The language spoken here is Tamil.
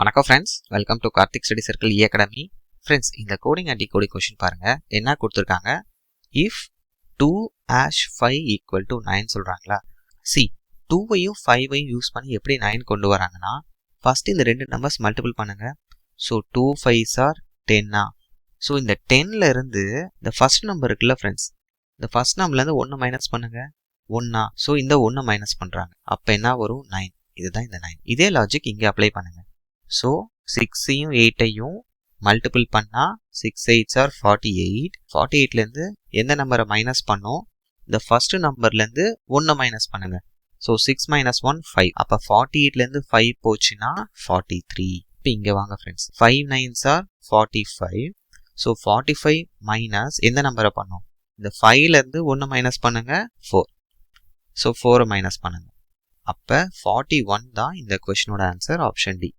வணக்கம் friends, welcome to Karthik study circle academy. Friends, இந்த கோடிங் அண்ட் டிகோடிங் கொஸ்டின் பாருங்க. என்ன கொடுத்துருக்காங்க? இஃப் 2 = 5 = 9 சொல்றாங்களா? சி 2வையும் 5வையும் யூஸ் பண்ணி எப்படி 9 கொண்டு வராங்கன்னா, ஃபர்ஸ்ட் இந்த ரெண்டு நம்பர்ஸ் மல்டிபிள் பண்ணுங்க. So 2 5s are 10. ஸோ இந்த 10ல இருந்து இந்த ஃபர்ஸ்ட் நம்பர் இருக்குல்ல ஃப்ரெண்ட்ஸ், இந்த ஃபர்ஸ்ட் நம்பர்லேருந்து 1 மைனஸ் பண்ணுங்க. 1. ஸோ இந்த 1 மைனஸ் பண்ணுறாங்க. அப்போ என்ன வரும்? 9. இதுதான் இந்த 9. இதே லாஜிக் இங்கே அப்ளை பண்ணுங்க. ஸோ 6ஐயும் 8ஐயும் மல்டிபிள் பண்ணால் 6 8s are 48. 48லேருந்து எந்த நம்பரை மைனஸ் பண்ணோம்? இந்த ஃபர்ஸ்ட் நம்பர்லேருந்து 1 மைனஸ் பண்ணுங்க. ஸோ 6 - 1 5. அப்போ 48லேருந்து 5 போச்சுன்னா 43. இப்போ இங்கே வாங்க friends, 5 9s are 45. So 45 minus எந்த நம்பரை பண்ணோம்? இந்த 5லேருந்து 1 மைனஸ் பண்ணுங்க, 4. ஸோ 4 மைனஸ் பண்ணுங்க. அப்போ 41 தான் இந்த கொஸ்டினோட ஆன்சர், ஆப்ஷன் டி.